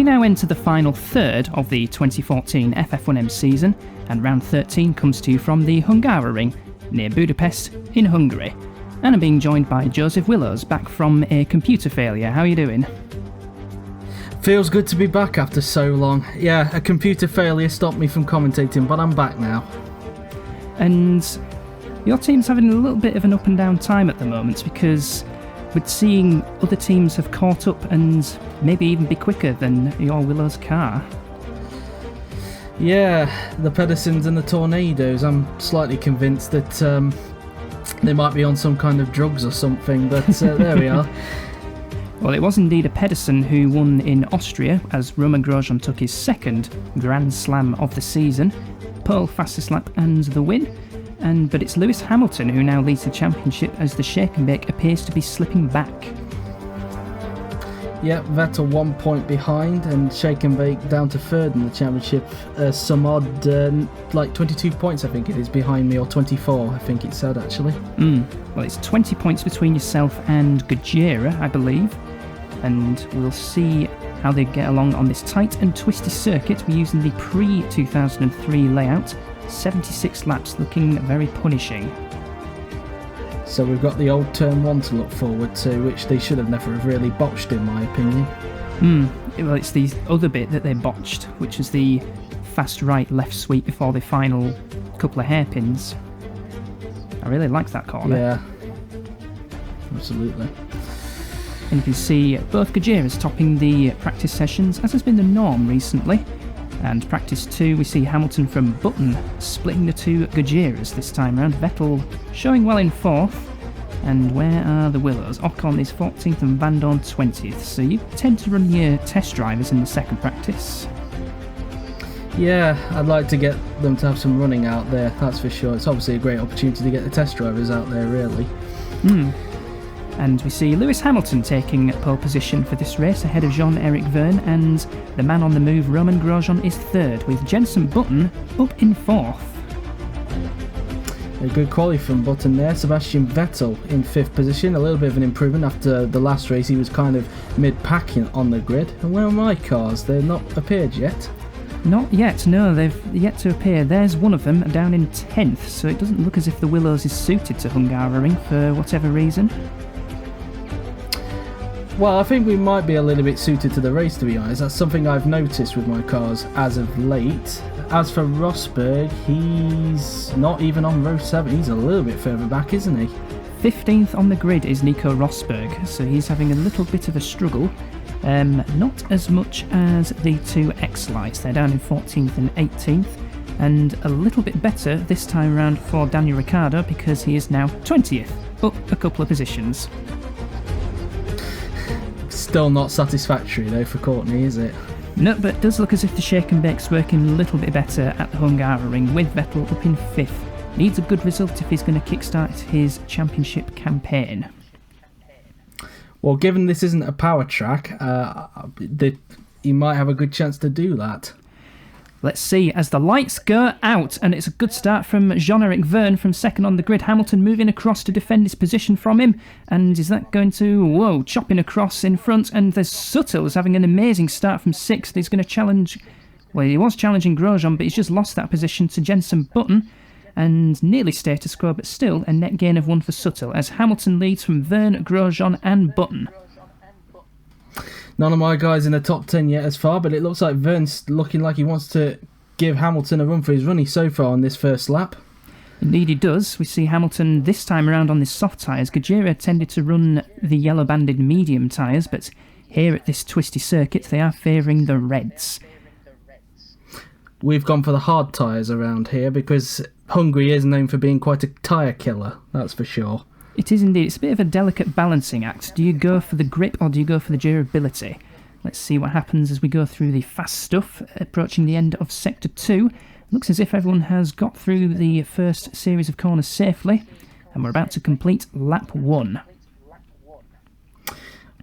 We now enter the final third of the 2014 FF1M season, and round 13 comes to you from the Hungarian near Budapest in Hungary. And I'm being joined by Joseph Willows, back from a computer failure. How are you doing? Feels good to be back after so long. Yeah, a computer failure stopped me from commentating, but I'm back now. And your team's having a little bit of an up and down time at the moment, because we're seeing other teams have caught up and maybe even be quicker than your Willows car. Yeah, the Pedersens and the Tornadoes. I'm slightly convinced that they might be on some kind of drugs or something, but there we are. Well, it was indeed a Pedersen who won in Austria, as Roman Grosjean took his second Grand Slam of the season, pole, fastest lap and the win. But it's Lewis Hamilton who now leads the championship, as the shake and bake appears to be slipping back. Yep, Vettel 1 point behind, and shake and bake down to third in the championship. Some odd, like 22 points I think it is behind me, or 24 I think it said actually. Well, it's 20 points between yourself and Gajera, I believe. And we'll see how they get along on this tight and twisty circuit. We're using the Prix 2003 layout. 76 laps, looking very punishing. So we've got the old turn 1 to look forward to, which they should have never have really botched in my opinion. Well, it's the other bit that they botched, which is the fast right left sweep before the final couple of hairpins. I really like that corner. Yeah, absolutely. And you can see both Gajeras topping the practice sessions, as has been the norm recently. And practice 2, we see Hamilton from Button splitting the two Gajeras this time round. Vettel showing well in 4th. And where are the Willows? Ocon is 14th and Van Dorn 20th. So you tend to run your test drivers in the second practice. Yeah, I'd like to get them to have some running out there, that's for sure. It's obviously a great opportunity to get the test drivers out there, really. And we see Lewis Hamilton taking pole position for this race ahead of Jean-Eric Vergne, and the man on the move, Roman Grosjean, is 3rd, with Jenson Button up in 4th. A good quality from Button there. Sebastian Vettel in 5th position, a little bit of an improvement after the last race. He was kind of mid-pack on the grid. And where are my cars? They've not appeared yet. Not yet, no, they've yet to appear. There's one of them down in 10th, so it doesn't look as if the Willows is suited to Hungarian for whatever reason. Well, I think we might be a little bit suited to the race, to be honest. That's something I've noticed with my cars as of late. As for Rosberg, he's not even on row 7. He's a little bit further back, isn't he? 15th on the grid is Nico Rosberg, so he's having a little bit of a struggle. Not as much as the two X-Lights. They're down in 14th and 18th. And a little bit better this time around for Daniel Ricciardo, because he is now 20th, up a couple of positions. Still not satisfactory though for Courtney, is it? No, but it does look as if the shake and bake's working a little bit better at the Hungarian, with Vettel up in 5th. Needs a good result if he's going to kickstart his championship campaign. Well, given this isn't a power track, he might have a good chance to do that. Let's see, as the lights go out, and it's a good start from Jean-Eric Vergne from 2nd on the grid. Hamilton moving across to defend his position from him, and is that going to, chopping across in front, and there's Suttle is having an amazing start from 6th. He's going to challenge, well, he was challenging Grosjean, but he's just lost that position to Jenson Button, and nearly status quo, but still a net gain of 1 for Suttle, as Hamilton leads from Vergne, Grosjean and Button. None of my guys in the top 10 yet as far, but it looks like Verne's looking like he wants to give Hamilton a run for his money so far on this first lap. Indeed he does. We see Hamilton this time around on the soft tyres. Gajera tended to run the yellow-banded medium tyres, but here at this twisty circuit they are favouring the reds. We've gone for the hard tyres around here, because Hungary is known for being quite a tyre killer, that's for sure. It is indeed. It's a bit of a delicate balancing act. Do you go for the grip or do you go for the durability? Let's see what happens as we go through the fast stuff, approaching the end of Sector 2. Looks as if everyone has got through the first series of corners safely, and we're about to complete lap 1.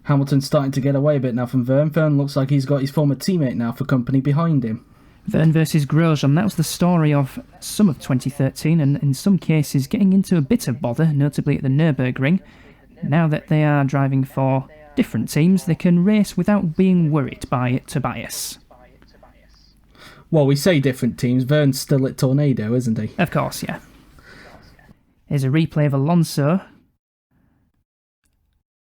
Hamilton's starting to get away a bit now from Vergne. Vergne looks like he's got his former teammate now for company behind him. Vergne versus Grosjean, that was the story of some of 2013, and in some cases getting into a bit of bother, notably at the Nürburgring, now that they are driving for different teams, they can race without being worried by Tobias. Well, we say different teams. Vern's still at Tornado, isn't he? Of course, yeah. Here's a replay of Alonso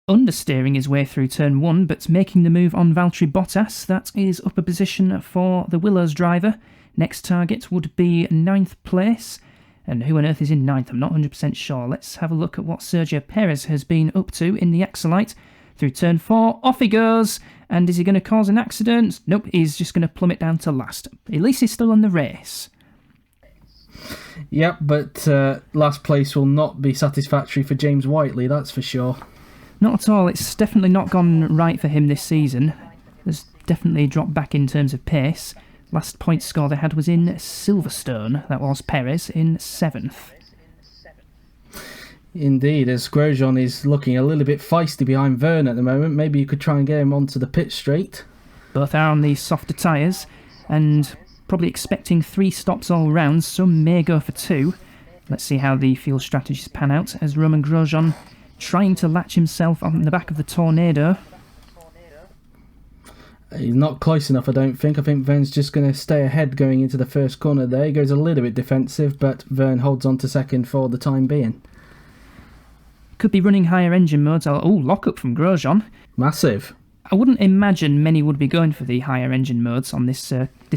understeering his way through turn 1, but making the move on Valtteri Bottas. That is up a position for the Willows driver. Next target would be 9th place. And who on earth is in 9th? I'm not 100% sure. Let's have a look at what Sergio Perez has been up to in the Exolite. Through turn 4, off he goes. And is he going to cause an accident? Nope, he's just going to plummet down to last. At least he's still in the race. Yep, but last place will not be satisfactory for James Whiteley, that's for sure. Not at all. It's definitely not gone right for him this season. There's definitely dropped back in terms of pace. Last point score they had was in Silverstone. That was Perez in 7th. Indeed, as Grosjean is looking a little bit feisty behind Vern at the moment. Maybe you could try and get him onto the pit straight. Both are on the softer tyres, and probably expecting 3 stops all round. Some may go for 2. Let's see how the field strategies pan out as Romain Grosjean trying to latch himself on the back of the Tornado. He's not close enough, I don't think. I think Vern's just going to stay ahead going into the first corner there. He goes a little bit defensive, but Vern holds on to second for the time being. Could be running higher engine modes. Oh, lock-up from Grosjean. Massive. I wouldn't imagine many would be going for the higher engine modes on this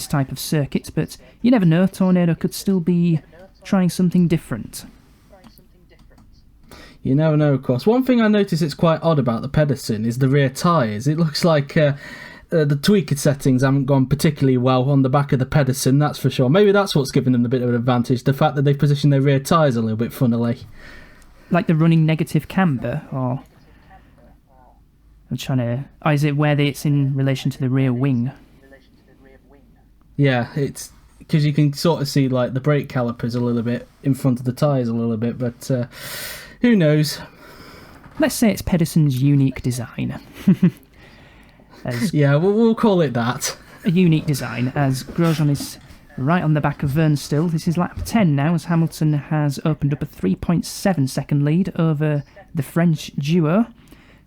type of circuit, but you never know. Tornado could still be trying something different. You never know, of course. One thing I notice it's quite odd about the Pedersen is the rear tyres. It looks like the tweaked settings haven't gone particularly well on the back of the Pedersen, that's for sure. Maybe that's what's given them a bit of an advantage, the fact that they've positioned their rear tyres a little bit funnily. Like the running negative camber, or... I'm trying to... Oh, is it where it's in relation to the rear wing? Yeah, it's... Because you can sort of see like the brake calipers a little bit in front of the tyres a little bit, but who knows? Let's say it's Pedersen's unique design. Yeah, we'll call it that. A unique design, as Grosjean is right on the back of Vern still. This is lap 10 now, as Hamilton has opened up a 3.7 second lead over the French duo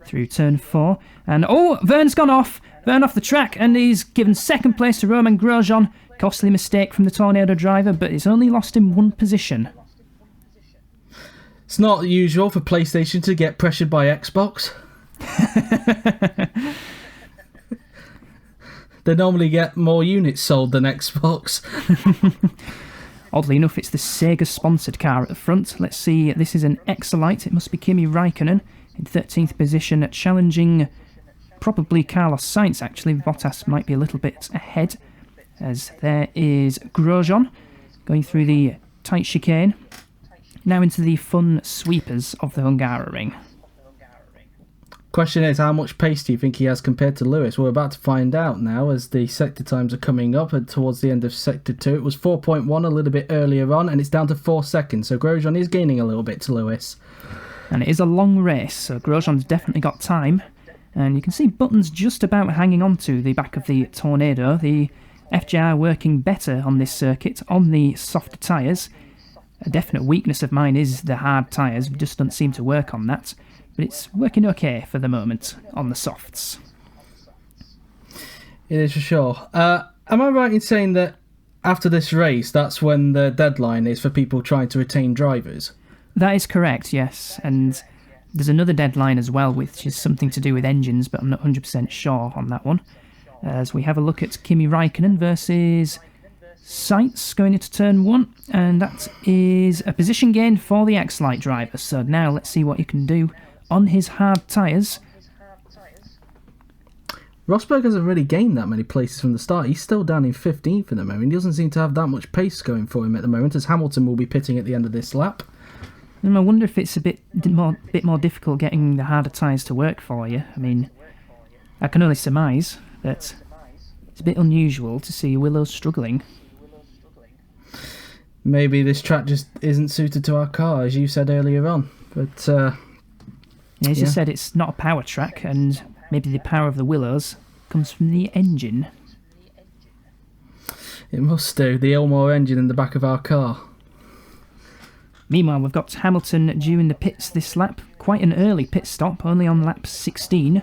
through turn 4. And oh, Vern's gone off! Vern off the track, and he's given second place to Romain Grosjean. Costly mistake from the Tornado driver, but it's only lost him 1 position. It's not usual for PlayStation to get pressured by Xbox. They normally get more units sold than Xbox. Oddly enough, it's the Sega-sponsored car at the front. Let's see, this is an Exolite. It must be Kimi Raikkonen in 13th position, challenging probably Carlos Sainz, actually. Bottas might be a little bit ahead, as there is Grosjean going through the tight chicane. Now into the fun sweepers of the Hungaroring. Question is, how much pace do you think he has compared to Lewis? We're about to find out now as the sector times are coming up, and towards the end of sector 2 it was 4.1 a little bit earlier on, and it's down to 4 seconds, so Grosjean is gaining a little bit to Lewis. And it is a long race, so Grosjean's definitely got time, and you can see Button's just about hanging on to the back of the Tornado. The FJR working better on this circuit on the softer tyres. A definite weakness of mine is the hard tyres, just don't seem to work on that. But it's working okay for the moment on the softs. It is for sure. Am I right in saying that after this race, that's when the deadline is for people trying to retain drivers? That is correct, yes. And there's another deadline as well, which is something to do with engines, but I'm not 100% sure on that one. As we have a look at Kimi Raikkonen versus Sainz going into turn 1, and that is a position gain for the X-Lite driver. So now let's see what he can do on his hard tyres. Rosberg hasn't really gained that many places from the start. He's still down in 15th at the moment. He doesn't seem to have that much pace going for him at the moment, as Hamilton will be pitting at the end of this lap. And I wonder if it's a bit more difficult getting the harder tyres to work for you. I mean, I can only surmise, but it's a bit unusual to see Willows struggling. Maybe this track just isn't suited to our car, as you said earlier on. But as you said, it's not a power track, and maybe the power of the Willows comes from the engine. It must do, the Ilmore engine in the back of our car. Meanwhile, we've got Hamilton due in the pits this lap. Quite an early pit stop, only on lap 16.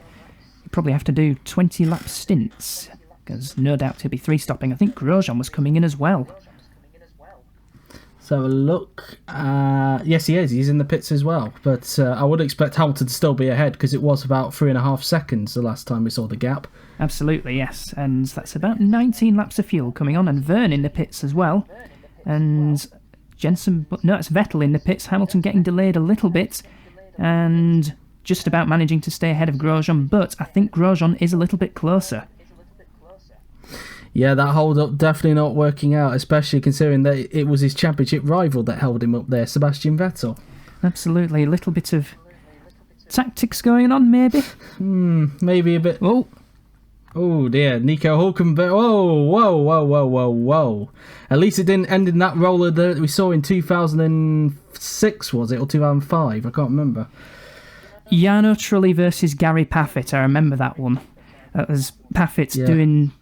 probably have to do 20-lap stints, because no doubt he'll be three-stopping. I think Grosjean was coming in as well. So look, yes he is, he's in the pits as well, but I would expect Hamilton to still be ahead because it was about 3.5 seconds the last time we saw the gap. Absolutely, yes, and that's about 19 laps of fuel coming on, and Verne in the pits as well, and Jensen, no, it's Vettel in the pits, Hamilton getting delayed a little bit, and just about managing to stay ahead of Grosjean, but I think Grosjean is a little bit closer. Yeah, that hold-up definitely not working out, especially considering that it was his championship rival that held him up there, Sebastian Vettel. Absolutely, a little bit of tactics going on, maybe? Maybe a bit. Oh dear, Nico Hulkenberg. Whoa. At least it didn't end in that roller that we saw in 2006, was it? Or 2005? I can't remember. Jarno Trulli versus Gary Paffett, I remember that one. That was Paffett doing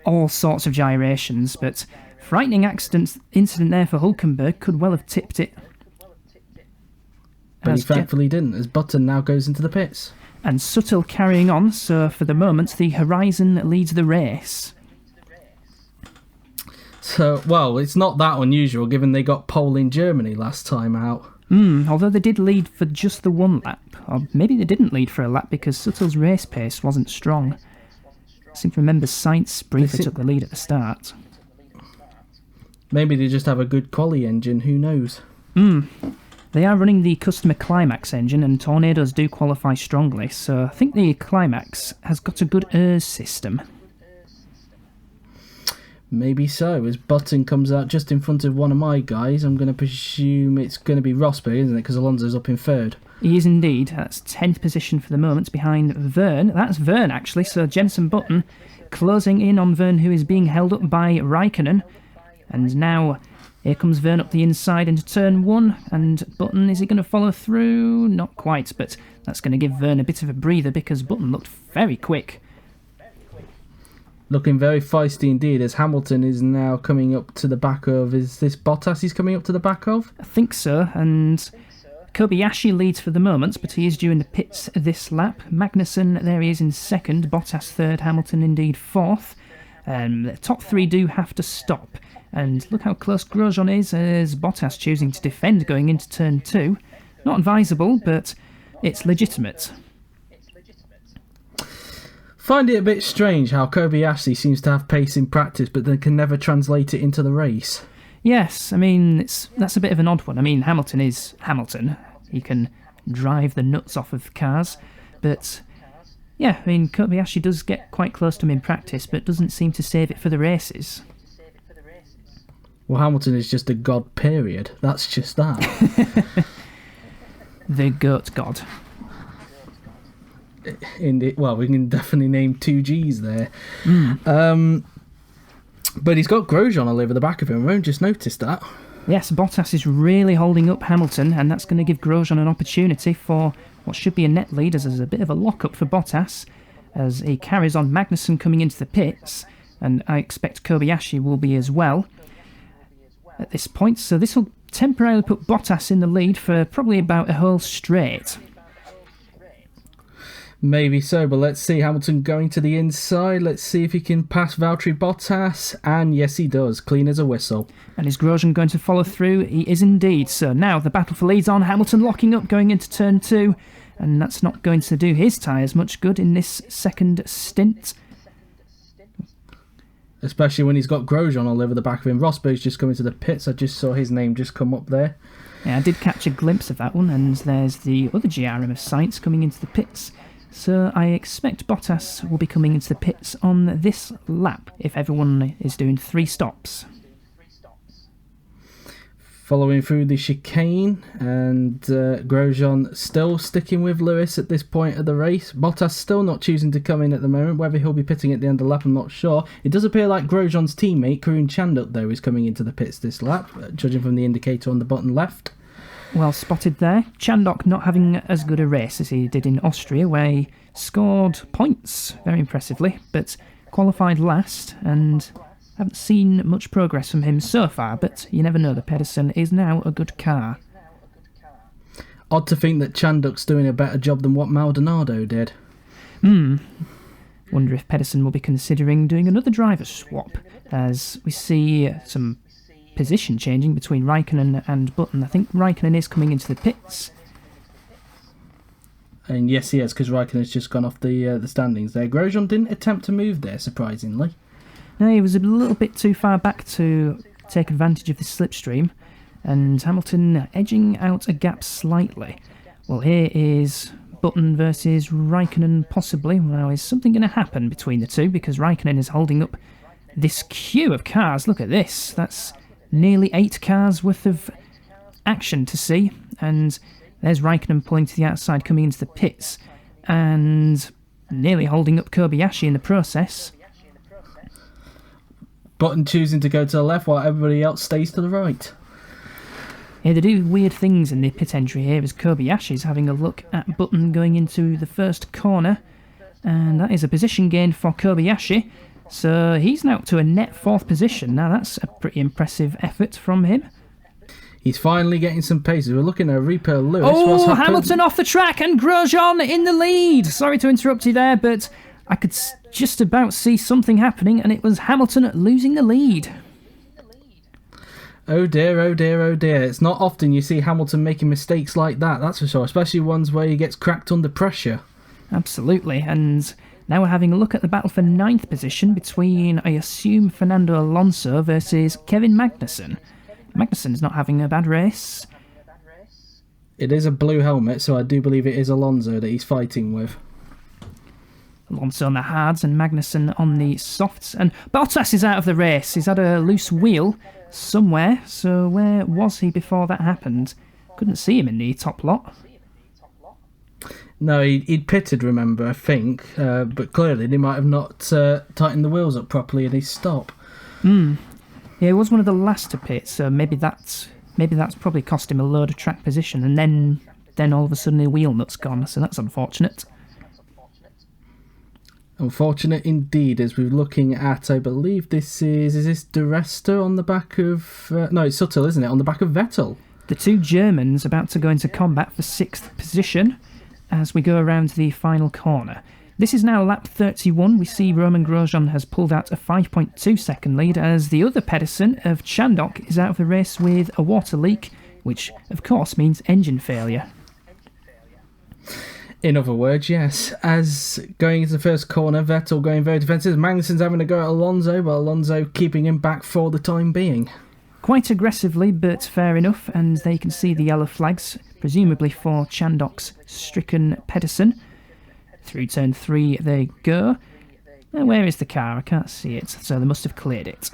all sorts of gyrations, but frightening incident there for Hulkenberg, could well have tipped it. But he thankfully didn't, as Button now goes into the pits. And Suttle carrying on, so for the moment the Horizon leads the race. So, well, it's not that unusual given they got pole in Germany last time out. Although they did lead for just the one lap, or maybe they didn't lead for a lap because Suttle's race pace wasn't strong. I seem to remember Sainz briefly took the lead at the start. Maybe they just have a good quali engine, who knows? They are running the customer Climax engine, and Tornadoes do qualify strongly, so I think the Climax has got a good ERS system. Maybe so. As Button comes out just in front of one of my guys, I'm going to presume it's going to be Rosberg, isn't it? Because Alonso's up in third. He is indeed. That's 10th position for the moment behind Verne. That's Verne, actually, so Jensen Button closing in on Verne, who is being held up by Raikkonen. And now here comes Verne up the inside into turn 1, and Button, is he going to follow through? Not quite, but that's going to give Verne a bit of a breather because Button looked very quick. Looking very feisty indeed, as Hamilton is now coming up to the back of... Is this Bottas he's coming up to the back of? I think so, and Kobayashi leads for the moment, but he is due in the pits this lap. Magnussen, there he is in second, Bottas third, Hamilton indeed fourth. The top three do have to stop. And look how close Grosjean is, as Bottas choosing to defend going into turn 2. Not advisable, but it's legitimate. Find it a bit strange how Kobayashi seems to have pace in practice, but then can never translate it into the race. Yes, I mean, that's a bit of an odd one. I mean, Hamilton is Hamilton. He can drive the nuts off of cars. But, yeah, I mean, Kobayashi does get quite close to him in practice, but doesn't seem to save it for the races. Well, Hamilton is just a god, period. That's just that. The goat god. Well, we can definitely name 2 Gs there. But he's got Grosjean all over the back of him. I won't just noticed that. Yes, Bottas is really holding up Hamilton, and that's going to give Grosjean an opportunity for what should be a net lead, as there's a bit of a lock-up for Bottas, as he carries on. Magnussen coming into the pits, and I expect Kobayashi will be as well at this point. So this will temporarily put Bottas in the lead for probably about a whole straight. Maybe so, but let's see. Hamilton going to the inside. Let's see if he can pass Valtteri Bottas. And yes, he does. Clean as a whistle. And is Grosjean going to follow through? He is indeed. So now the battle for leads on. Hamilton locking up going into turn 2. And that's not going to do his tyres much good in this second stint. Especially when he's got Grosjean all over the back of him. Rosberg's just coming to the pits. I just saw his name just come up there. Yeah, I did catch a glimpse of that one. And there's the other GRM of Sainz coming into the pits. So I expect Bottas will be coming into the pits on this lap if everyone is doing 3 stops. Following through the chicane, and Grosjean still sticking with Lewis at this point of the race. Bottas still not choosing to come in at the moment. Whether he'll be pitting at the end of the lap, I'm not sure. It does appear like Grosjean's teammate, Karun Chanduk, though, is coming into the pits this lap, judging from the indicator on the bottom left. Well spotted there. Chandok not having as good a race as he did in Austria, where he scored points very impressively, but qualified last, and haven't seen much progress from him so far, but you never know, the Pedersen is now a good car. Odd to think that Chanduk's doing a better job than what Maldonado did. Wonder if Pedersen will be considering doing another driver swap, as we see some position changing between Raikkonen and Button. I think Raikkonen is coming into the pits. And yes, he is, because Raikkonen's just gone off the standings there. Grosjean didn't attempt to move there, surprisingly. No, he was a little bit too far back to take advantage of the slipstream, and Hamilton edging out a gap slightly. Well, here is Button versus Raikkonen, possibly. Now, is something going to happen between the two? Because Raikkonen is holding up this queue of cars. Look at this. That's nearly 8 cars worth of action to see. And there's Raikkonen pulling to the outside, coming into the pits, and nearly holding up Kobayashi in the process. Button choosing to go to the left while everybody else stays to the right. Yeah, they do weird things in the pit entry here, as Kobayashi's having a look at Button going into the first corner, and that is a position gain for Kobayashi, so he's now up to a net 4th position. Now that's a pretty impressive effort from him. He's finally getting some paces. We're looking at Reaper Lewis. Oh, Hamilton off the track and Grosjean in the lead. Sorry to interrupt you there, but I could just about see something happening, and it was Hamilton losing the lead. Oh dear, oh dear, oh dear. It's not often you see Hamilton making mistakes like that, that's for sure, especially ones where he gets cracked under pressure. Absolutely, and now we're having a look at the battle for 9th position between, I assume, Fernando Alonso versus Kevin Magnussen. Magnussen's not having a bad race. It is a blue helmet, so I do believe it is Alonso that he's fighting with. Alonso on the hards and Magnussen on the softs, and Bottas is out of the race. He's had a loose wheel somewhere, so where was he before that happened? Couldn't see him in the top lot. No, he'd pitted, remember, I think, but clearly they might have not tightened the wheels up properly in his stop. Yeah, he was one of the last to pit, so maybe that's probably cost him a load of track position, and then all of a sudden the wheel nut's gone, so that's unfortunate. Unfortunate indeed, as we're looking at, I believe is this De Resta on the back of... no, it's Suttle, isn't it? On the back of Vettel. The two Germans about to go into combat for 6th position as we go around the final corner. This is now lap 31. We see Roman Grosjean has pulled out a 5.2 second lead, as the other Pedersen of Chandok is out of the race with a water leak, which of course means engine failure. In other words, yes. As going into the first corner, Vettel going very defensive. Magnussen's having a go at Alonso, but Alonso keeping him back for the time being. Quite aggressively, but fair enough, and they can see the yellow flags, presumably for Chandok's stricken Pedersen. Through turn 3 they go. Now, where is the car? I can't see it, so they must have cleared it.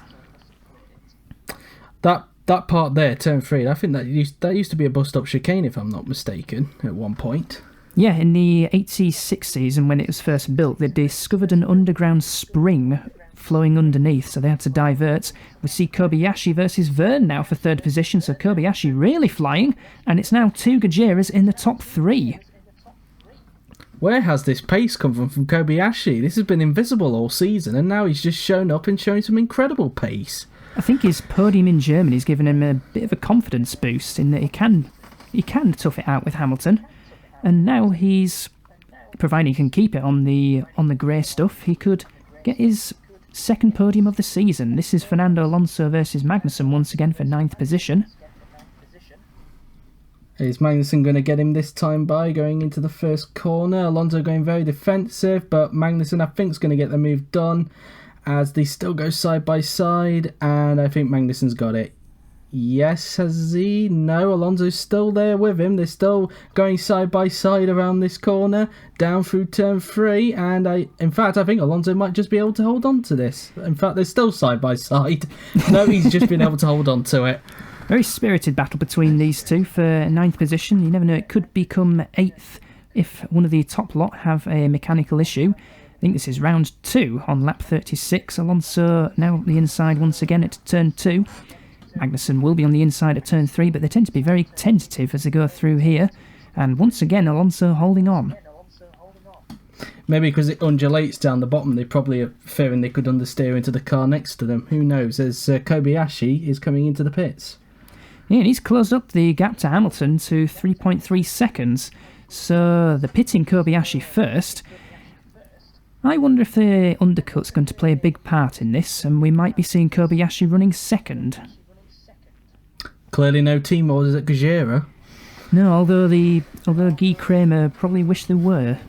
That part there, turn 3, I think that used to be a bus-stop chicane, if I'm not mistaken, at one point. Yeah, in the 86 season, when it was first built, they discovered an underground spring flowing underneath, so they had to divert. We see Kobayashi versus Verne now for 3rd position, so Kobayashi really flying, and it's now 2 Gujeras in the top 3. Where has this pace come from Kobayashi? This has been invisible all season, and now he's just shown up and showing some incredible pace. I think his podium in Germany has given him a bit of a confidence boost in that he can tough it out with Hamilton. And now he's, providing he can keep it on the grey stuff, he could get his 2nd podium of the season. This is Fernando Alonso versus Magnussen once again for 9th position. Is Magnussen going to get him this time by going into the first corner? Alonso going very defensive, but Magnussen I think is going to get the move done as they still go side by side, and I think Magnussen's got it. Yes, has he? No, Alonso's still there with him. They're still going side by side around this corner, down through turn 3, and in fact, I think Alonso might just be able to hold on to this. In fact, they're still side by side. No, he's just been able to hold on to it. Very spirited battle between these two for 9th position. You never know, it could become 8th if one of the top lot have a mechanical issue. I think this is round 2 on lap 36. Alonso now on the inside once again at turn 2. Magnussen will be on the inside at turn 3, but they tend to be very tentative as they go through here. And once again, Alonso holding on. Maybe because it undulates down the bottom, they probably are fearing they could understeer into the car next to them. Who knows, as Kobayashi is coming into the pits. Yeah, and he's closed up the gap to Hamilton to 3.3 seconds. So the pitting Kobayashi first. I wonder if the undercut's going to play a big part in this, and we might be seeing Kobayashi running second. Clearly no team orders at Gajera. No, although Guy Kramer probably wish there were.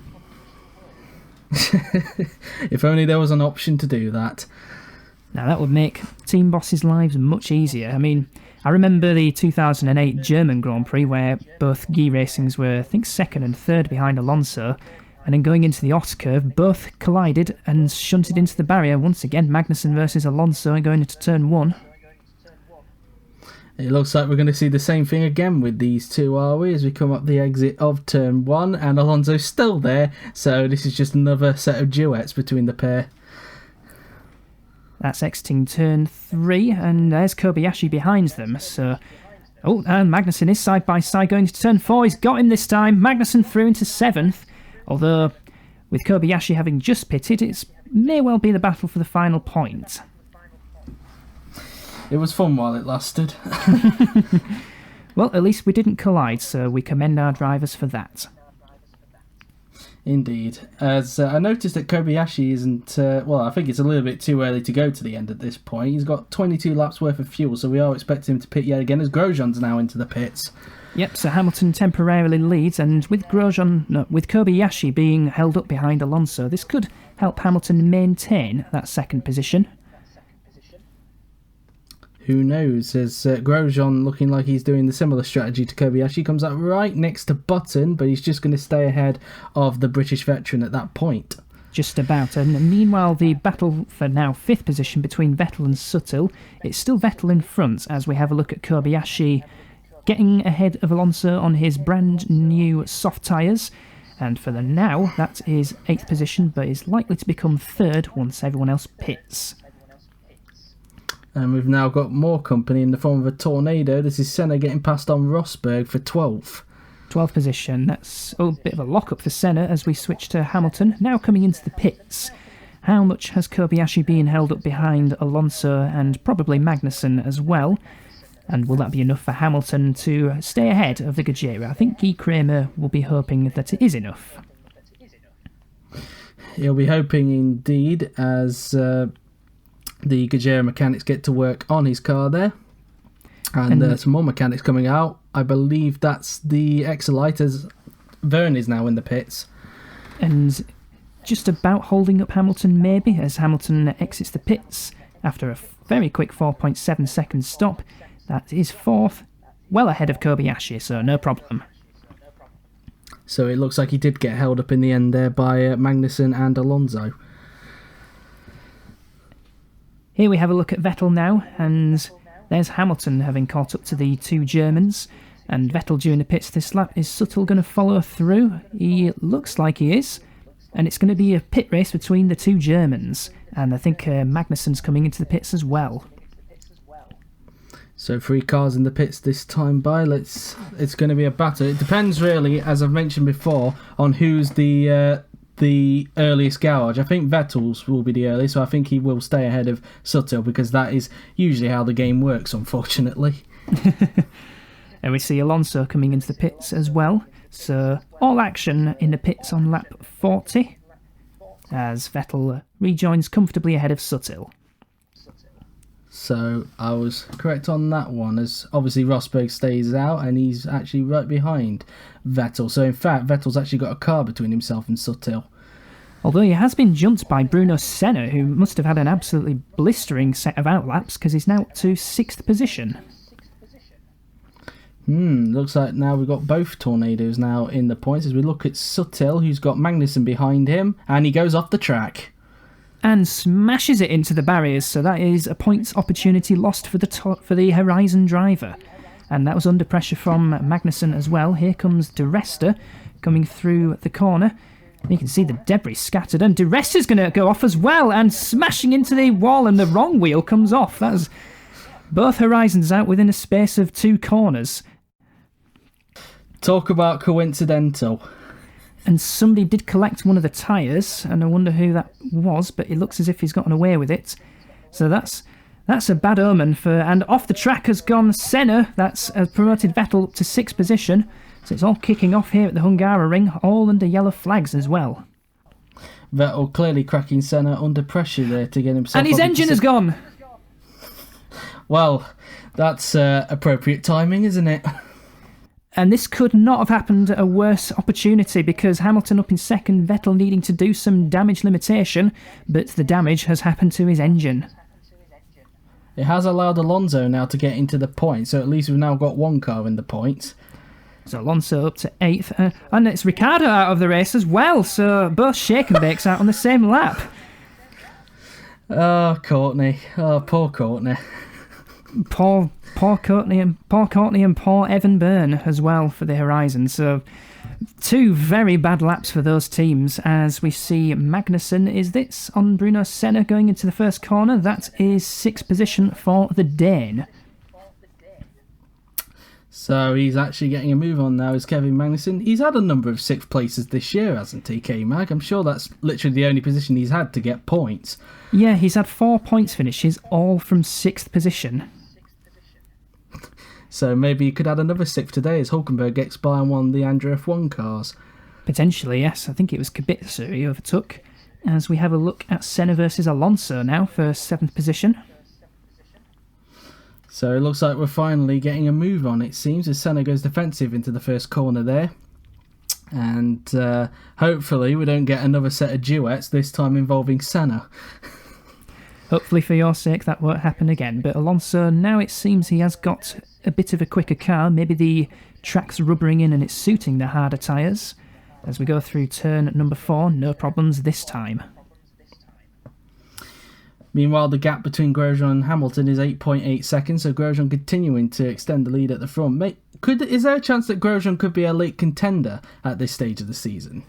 If only there was an option to do that. Now that would make team bosses' lives much easier. I mean, I remember the 2008 German Grand Prix where both Guy Racings were, I think, second and third behind Alonso, and then going into the Autocurve, both collided and shunted into the barrier. Once again, Magnussen versus Alonso going into turn 1. It looks like we're going to see the same thing again with these two, are we? As we come up the exit of turn 1, and Alonso's still there, so this is just another set of duets between the pair. That's exiting turn 3, and there's Kobayashi behind them, so... Oh, and Magnussen is side by side going into turn 4. He's got him this time. Magnussen through into 7th. Although, with Kobayashi having just pitted, it may well be the battle for the final point. It was fun while it lasted. Well, at least we didn't collide, so we commend our drivers for that. Indeed. As I noticed that Kobayashi isn't... well, I think it's a little bit too early to go to the end at this point. He's got 22 laps worth of fuel, so we are expecting him to pit yet again, as Grosjean's now into the pits. Yep, so Hamilton temporarily leads, and with Kobayashi being held up behind Alonso, this could help Hamilton maintain that second position. Who knows, as Grosjean, looking like he's doing the similar strategy to Kobayashi, comes up right next to Button, but he's just going to stay ahead of the British veteran at that point. Just about, and meanwhile the battle for now 5th position between Vettel and Suttil, it's still Vettel in front as we have a look at Kobayashi getting ahead of Alonso on his brand new soft tyres, and for the now that is 8th position, but is likely to become 3rd once everyone else pits. And we've now got more company in the form of a tornado. This is Senna getting past on Rosberg for 12th. 12th position, that's a bit of a lock-up for Senna as we switch to Hamilton, now coming into the pits. How much has Kobayashi been held up behind Alonso and probably Magnussen as well? And will that be enough for Hamilton to stay ahead of the Gajera? I think Guy Kramer will be hoping that it is enough. He'll be hoping indeed, as the Gajera mechanics get to work on his car there. And some more mechanics coming out. I believe that's the Exolite, as Verne is now in the pits. And just about holding up Hamilton maybe, as Hamilton exits the pits after a very quick 4.7 second stop. That is 4th, well ahead of Kobayashi, so no problem. So it looks like he did get held up in the end there by Magnussen and Alonso. Here we have a look at Vettel now, and there's Hamilton having caught up to the two Germans, and Vettel during the pits this lap. Is Suttil going to follow through? He looks like he is, and it's going to be a pit race between the two Germans, and I think Magnussen's coming into the pits as well. So 3 cars in the pits this time by. It's going to be a battle. It depends really, as I've mentioned before, on who's the earliest garage. I think Vettel's will be the earliest, so I think he will stay ahead of Suttil, because that is usually how the game works, unfortunately. And we see Alonso coming into the pits as well. So all action in the pits on lap 40, as Vettel rejoins comfortably ahead of Suttil. So I was correct on that one, as obviously Rosberg stays out and he's actually right behind Vettel. So in fact, Vettel's actually got a car between himself and Suttil. Although he has been jumped by Bruno Senna, who must have had an absolutely blistering set of outlaps, because he's now up to 6th position. Looks like now we've got both tornadoes now in the points, as we look at Suttil, who's got Magnussen behind him, and he goes off the track. And smashes it into the barriers, so that is a points opportunity lost for the Horizon driver. And that was under pressure from Magnussen as well. Here comes De Resta coming through the corner. You can see the debris scattered, and De Resta's going to go off as well, and smashing into the wall, and the wrong wheel comes off. That's both Horizons out within a space of 2 corners. Talk about coincidental. And somebody did collect one of the tyres, and I wonder who that was, but it looks as if he's gotten away with it. So that's a bad omen for... And off the track has gone Senna. That's promoted Vettel up to 6th position. So it's all kicking off here at the Hungaroring, all under yellow flags as well. Vettel clearly cracking Senna under pressure there to get himself... And his engine has gone! Well, that's appropriate timing, isn't it? And this could not have happened at a worse opportunity, because Hamilton up in second, Vettel needing to do some damage limitation, but the damage has happened to his engine. It has allowed Alonso now to get into the points, so at least we've now got one car in the points. So Alonso up to 8th, and it's Ricciardo out of the race as well, so both shake and bakes out on the same lap. Oh, Courtney. Oh, poor Courtney. Poor Courtney and poor Evan Byrne as well for the Horizon. So 2 very bad laps for those teams, as we see Magnussen is this on Bruno Senna going into the first corner. That is 6th position for the Dane. So he's actually getting a move on now, is Kevin Magnussen. He's had a number of 6th places this year, hasn't he, K-Mag? I'm sure that's literally the only position he's had to get points. Yeah, he's had 4 points finishes, all from 6th position. So maybe you could add another 6th today as Hulkenberg gets by on one of the Andrew F1 cars. Potentially, yes. I think it was Kubica he overtook. As we have a look at Senna versus Alonso now for 7th position. So it looks like we're finally getting a move on, it seems, as Senna goes defensive into the first corner there. And hopefully we don't get another set of duets, this time involving Senna. Hopefully for your sake that won't happen again. But Alonso, now it seems he has got a bit of a quicker car. Maybe the track's rubbering in and it's suiting the harder tyres. As we go through turn number 4, no problems this time. Meanwhile, the gap between Grosjean and Hamilton is 8.8 seconds, so Grosjean continuing to extend the lead at the front. Is there a chance that Grosjean could be a late contender at this stage of the season?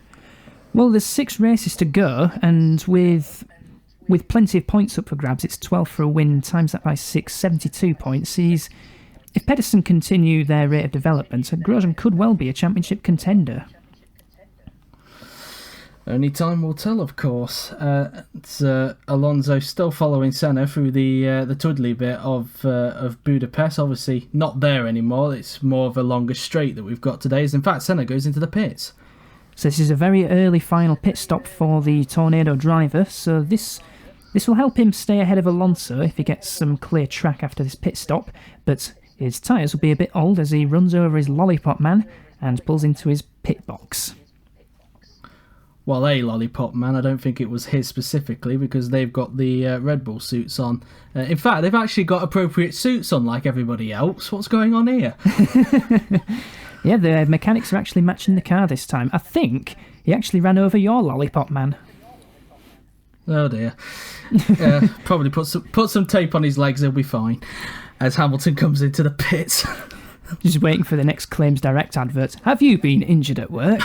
Well, there's 6 races to go, and with plenty of points up for grabs, it's 12 for a win, times that by 6, 72 points. If Pedersen continue their rate of development, Grosjean could well be a championship contender. Only time will tell, of course. Alonso still following Senna through the twiddly bit of Budapest. Obviously not there anymore. It's more of a longer straight that we've got today. As in fact, Senna goes into the pits. So this is a very early final pit stop for the Tornado driver. So this will help him stay ahead of Alonso if he gets some clear track after this pit stop. But his tyres will be a bit old as he runs over his lollipop man and pulls into his pit box. Well, a lollipop man, I don't think it was his specifically, because they've got the Red Bull suits on. In fact, they've actually got appropriate suits on like everybody else. What's going on here? Yeah, the mechanics are actually matching the car this time. I think he actually ran over your lollipop man. Oh dear. Probably put some tape on his legs, he'll be fine. As Hamilton comes into the pits. Just waiting for the next Claims Direct advert. Have you been injured at work?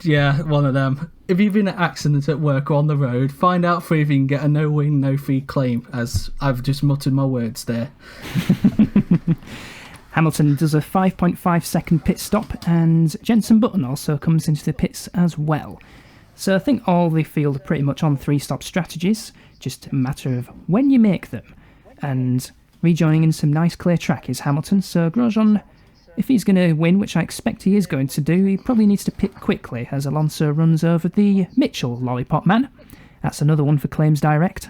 Yeah, one of them. If you've been in an accident at work or on the road, find out if you can get a no-win, no-fee claim, as I've just muttered my words there. Hamilton does a 5.5 second pit stop, and Jenson Button also comes into the pits as well. So I think all the field are pretty much on 3-stop strategies, just a matter of when you make them. And rejoining in some nice clear track is Hamilton, so Grosjean, if he's going to win, which I expect he is going to do, he probably needs to pit quickly as Alonso runs over the Mitchell lollipop man. That's another one for Claims Direct.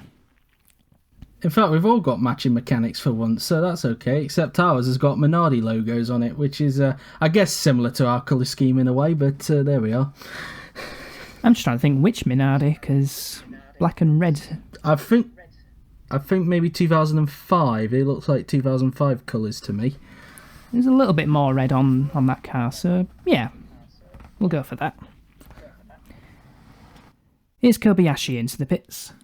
In fact, we've all got matching mechanics for once, so that's okay, except ours has got Minardi logos on it, which is, I guess, similar to our colour scheme in a way, but there we are. I'm just trying to think which Minardi, because black and red... I think maybe 2005. It looks like 2005 colours to me. There's a little bit more red on that car, so yeah, we'll go for that. Here's Kobayashi into the pits.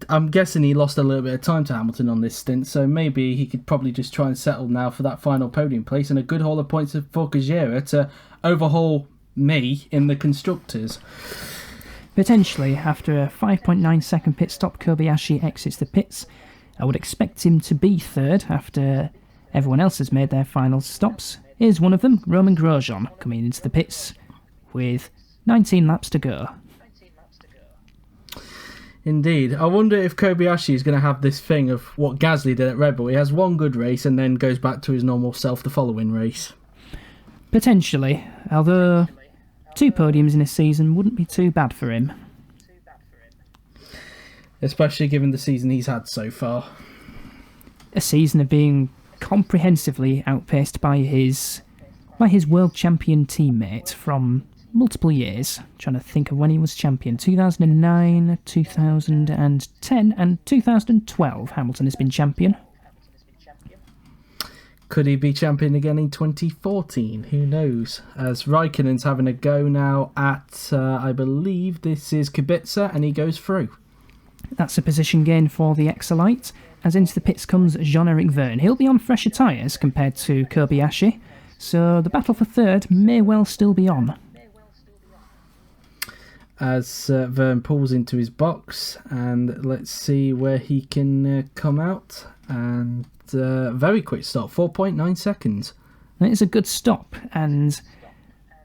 I'm guessing he lost a little bit of time to Hamilton on this stint, so maybe he could probably just try and settle now for that final podium place and a good haul of points for Kajira to overhaul me in the Constructors. Potentially, after a 5.9 second pit stop, Kobayashi exits the pits. I would expect him to be third after everyone else has made their final stops. Here's one of them, Roman Grosjean, coming into the pits with 19 laps to go. Indeed. I wonder if Kobayashi is going to have this thing of what Gasly did at Red Bull. He has one good race and then goes back to his normal self the following race. Potentially, although 2 podiums in a season wouldn't be too bad for him. Especially given the season he's had so far. A season of being comprehensively outpaced by his world champion teammate from multiple years. Trying to think of when he was champion. 2009, 2010 and 2012 Hamilton has been champion. Could he be champion again in 2014? Who knows? As Raikkonen's having a go now at, I believe this is Kubica, and he goes through. That's a position gain for the Exolite, as into the pits comes Jean-Eric Vergne. He'll be on fresher tyres compared to Kobayashi, so the battle for third may well still be on. As Vergne pulls into his box, and let's see where he can come out. And very quick stop, 4.9 seconds. That is a good stop, and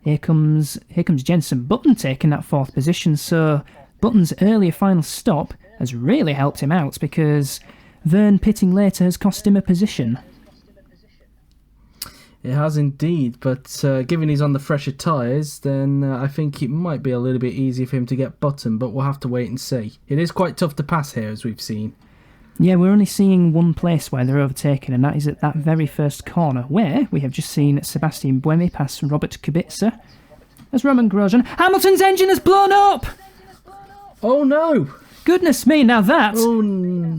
here comes Jenson Button taking that 4th position, so Button's earlier final stop has really helped him out because Vergne pitting later has cost him a position. It has indeed, but given he's on the fresher tyres, then I think it might be a little bit easier for him to get Button, but we'll have to wait and see. It is quite tough to pass here, as we've seen. Yeah, we're only seeing one place where they're overtaken, and that is at that very first corner, where we have just seen Sebastian Buemi pass Robert Kubica. As Roman Grosjean, Hamilton's engine has blown up! Oh no! Goodness me, now that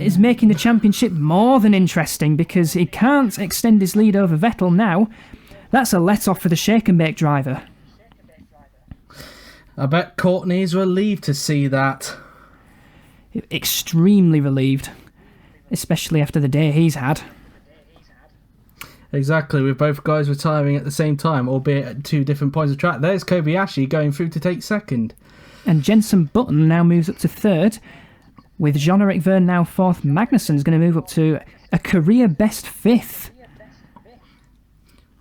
is making the championship more than interesting because he can't extend his lead over Vettel now. That's a let-off for the shake-and-bake driver. I bet Courtney's relieved to see that. Extremely relieved, especially after the day he's had. Exactly, with both guys retiring at the same time, albeit at 2 different points of track. There's Kobayashi going through to take second. And Jenson Button now moves up to 3rd, with Jean-Eric Vergne now 4th. Magnussen's going to move up to a career best 5th.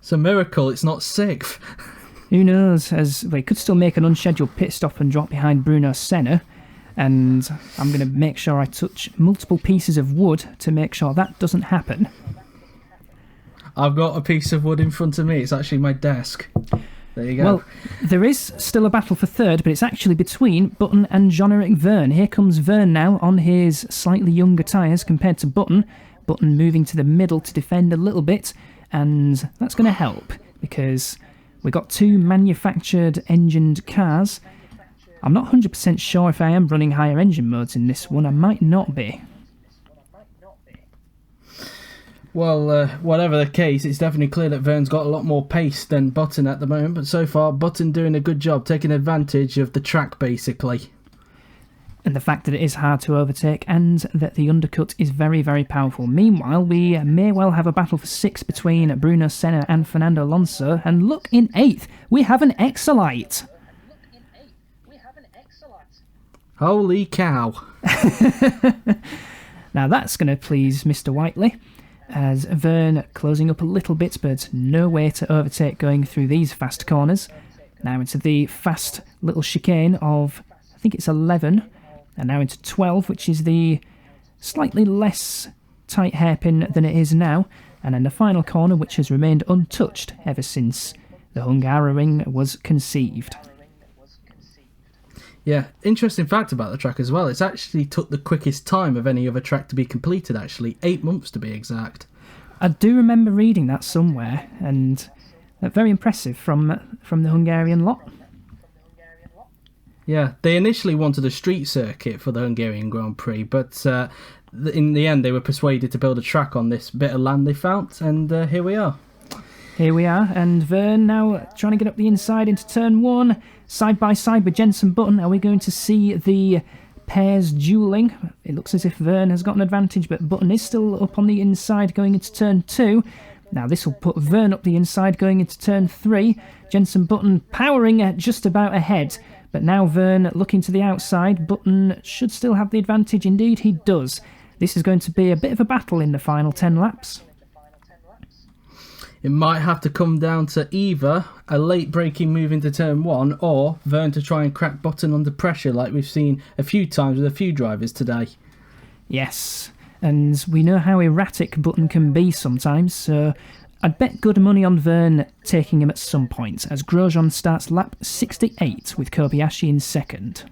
It's a miracle it's not 6th. Who knows, as they could still make an unscheduled pit stop and drop behind Bruno Senna. And I'm going to make sure I touch multiple pieces of wood to make sure that doesn't happen. I've got a piece of wood in front of me. It's actually my desk. There you go. Well, there is still a battle for 3rd, but it's actually between Button and Jean-Eric Vergne. Here comes Vergne now on his slightly younger tyres compared to Button. Button moving to the middle to defend a little bit, and that's going to help because we've got 2 manufactured engined cars. I'm not 100% sure if I am running higher engine modes in this one. I might not be. Well, whatever the case, it's definitely clear that Vergne's got a lot more pace than Button at the moment, but so far Button doing a good job, taking advantage of the track basically. And the fact that it is hard to overtake and that the undercut is very, very powerful. Meanwhile, we may well have a battle for 6 between Bruno Senna and Fernando Alonso, and look, in 8th, we have an Exolite. Holy cow. Now that's going to please Mr. Whiteley, as Vergne closing up a little bit, but no way to overtake going through these fast corners. Now into the fast little chicane of, I think it's 11, and now into 12, which is the slightly less tight hairpin than it is now, and then the final corner, which has remained untouched ever since the Hungaroring was conceived. Yeah, interesting fact about the track as well. It's actually took the quickest time of any other track to be completed, actually. 8 months to be exact. I do remember reading that somewhere, and very impressive from the Hungarian lot. Yeah, they initially wanted a street circuit for the Hungarian Grand Prix, but in the end they were persuaded to build a track on this bit of land they found, and here we are. Here we are, and Vergne now trying to get up the inside into turn 1, side by side with Jenson Button. Are we going to see the pairs duelling? It looks as if Vergne has got an advantage, but Button is still up on the inside going into turn 2. Now this will put Vergne up the inside going into turn 3. Jenson Button powering just about ahead, but now Vergne looking to the outside. Button should still have the advantage. Indeed he does. This is going to be a bit of a battle in the final 10 laps. It might have to come down to either a late braking move into turn 1 or Vergne to try and crack Button under pressure like we've seen a few times with a few drivers today. Yes, and we know how erratic Button can be sometimes, so I'd bet good money on Verne taking him at some point, as Grosjean starts lap 68 with Kobayashi in second.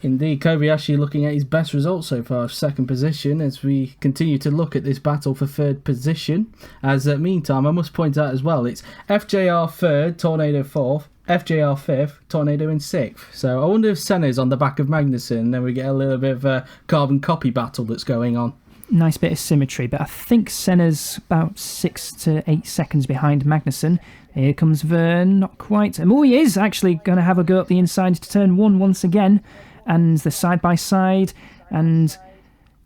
Indeed, Kobayashi looking at his best result so far, second position, as we continue to look at this battle for third position. As meantime, I must point out as well, it's FJR third, Tornado fourth, FJR fifth, Tornado in sixth. So I wonder if Senna's on the back of Magnussen, and then we get a little bit of a carbon copy battle that's going on. Nice bit of symmetry, but I think Senna's about 6 to 8 seconds behind Magnussen. Here comes Verne, not quite. Oh, he is actually going to have a go up the inside to turn 1 once again. And the side-by-side, and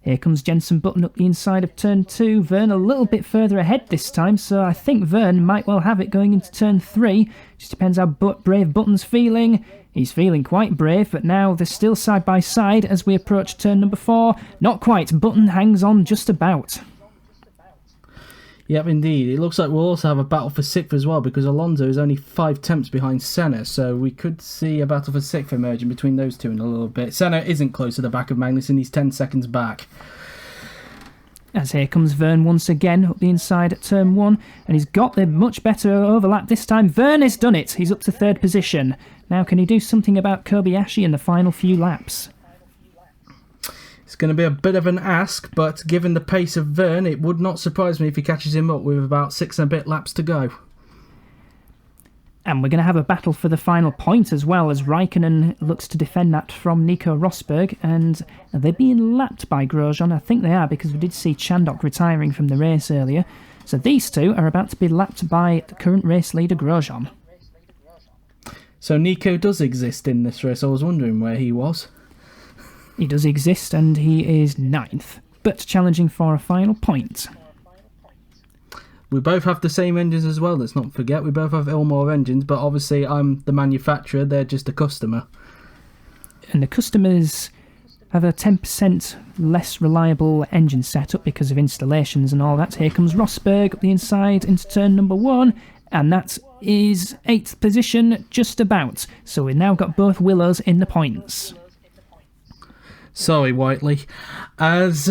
here comes Jenson Button up the inside of turn 2. Verne a little bit further ahead this time, so I think Verne might well have it going into turn 3. Just depends how brave Button's feeling. He's feeling quite brave, but now they're still side-by-side as we approach turn number 4. Not quite, Button hangs on just about. Yep, indeed. It looks like we'll also have a battle for 6th as well, because Alonso is only 5 tenths behind Senna, so we could see a battle for 6th emerging between those two in a little bit. Senna isn't close to the back of Magnussen, he's 10 seconds back. As here comes Verne once again up the inside at turn 1, and he's got the much better overlap this time. Verne has done it, he's up to 3rd position. Now can he do something about Kobayashi in the final few laps? It's going to be a bit of an ask, but given the pace of Verne, it would not surprise me if he catches him up with about 6 and a bit laps to go. And we're going to have a battle for the final point as well, as Raikkonen looks to defend that from Nico Rosberg, and they're being lapped by Grosjean. I think they are, because we did see Chandok retiring from the race earlier. So these two are about to be lapped by the current race leader Grosjean. So Nico does exist in this race. I was wondering where he was. He does exist, and he is 9th, but challenging for a final point. We both have the same engines as well, let's not forget. We both have Ilmor engines, but obviously I'm the manufacturer, they're just a customer. And the customers have a 10% less reliable engine setup because of installations and all that. Here comes Rosberg up the inside into turn number 1, and that is 8th position, just about. So we've now got both Willows in the points. Sorry, Whiteley. As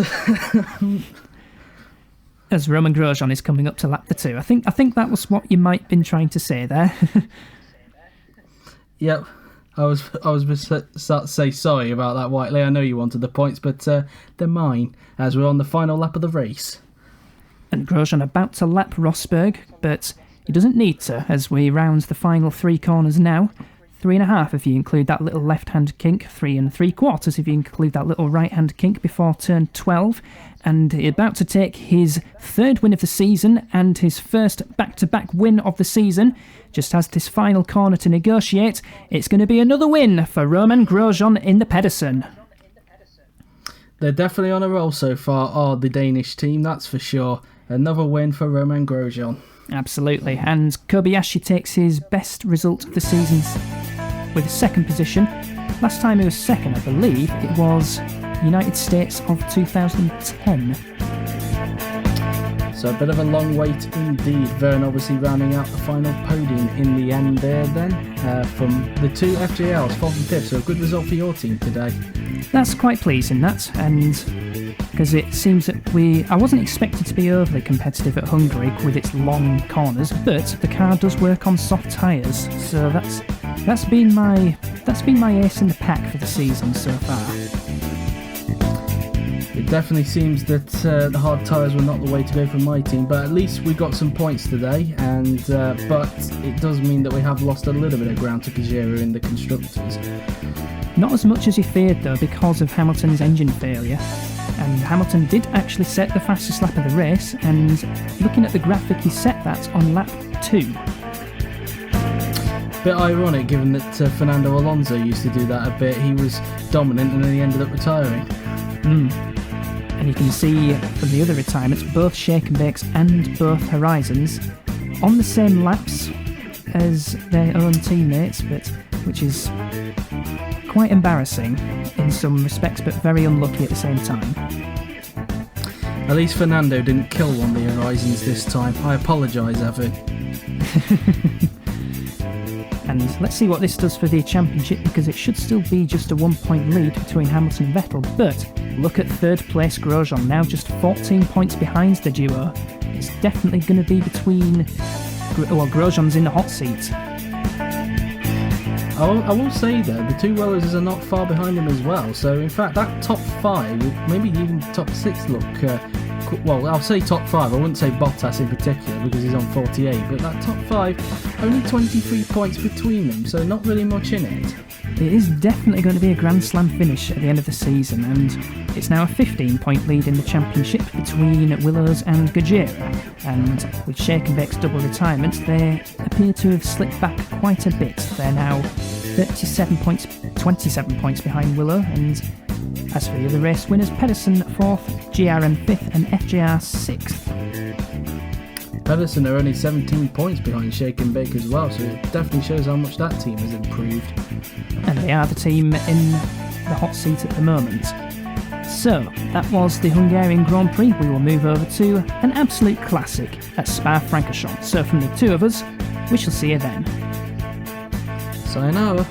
Roman Grosjean is coming up to lap the 2. I think that was what you might have been trying to say there. Yep. I was going to say sorry about that, Whiteley. I know you wanted the points, but they're mine, as we're on the final lap of the race. And Grosjean about to lap Rosberg, but he doesn't need to, as we round the final 3 corners now. 3.5 if you include that little left-hand kink, 3 3/4 if you include that little right-hand kink before turn 12, and he's about to take his 3rd win of the season and his first back-to-back win of the season. Just has this final corner to negotiate. It's going to be another win for Roman Grosjean in the Pedersen. They're definitely on a roll so far, the Danish team, that's for sure. Another win for Roman Grosjean. Absolutely, and Kobayashi takes his best result of the season with 2nd position. Last time he was 2nd, I believe, it was United States of 2010. So a bit of a long wait indeed. Verne obviously rounding out the final podium in the end there then, from the 2 FJLs, 4th and 5th, so a good result for your team today. That's quite pleasing, that, and because it seems that I wasn't expected to be overly competitive at Hungary with its long corners, but the car does work on soft tyres, so that's been my ace in the pack for the season so far. It definitely seems that the hard tyres were not the way to go for my team, but at least we got some points today, and but it does mean that we have lost a little bit of ground to Kajira in the constructors. Not as much as he feared though, because of Hamilton's engine failure. And Hamilton did actually set the fastest lap of the race, and looking at the graphic, he set that on lap 2. Bit ironic given that Fernando Alonso used to do that a bit. He was dominant and then he ended up retiring. And you can see from the other retirements, both Shake and Bakes and both Horizons on the same laps as their own teammates, which is quite embarrassing in some respects, but very unlucky at the same time. At least Fernando didn't kill one of the Horizons this time. I apologise, Evan. And let's see what this does for the championship, because it should still be just a 1-point lead between Hamilton and Vettel, but look at 3rd place Grosjean, now just 14 points behind the duo. it's definitely going to be between... Well, Grosjean's in the hot seat. I will say though, the two Willows are not far behind him as well. So in fact, that top 5, maybe even top 6 look... well, I'll say top 5. I wouldn't say Bottas in particular because he's on 48. But that top 5, only 23 points between them. So not really much in it. It is definitely going to be a Grand Slam finish at the end of the season, and it's now a 15-point lead in the championship between Willows and Gajera. And with Scherkenbeck's double retirement, they appear to have slipped back quite a bit. They're now 27 points behind Willow, and as for the other race winners, Pedersen 4th, GRM 5th, and FJR 6th. Pedersen are only 17 points behind Scherkenbeck as well, so it definitely shows how much that team has improved. And they are the team in the hot seat at the moment. So, that was the Hungarian Grand Prix. We will move over to an absolute classic at Spa-Francorchamps. So from the two of us, we shall see you then. Sayonara.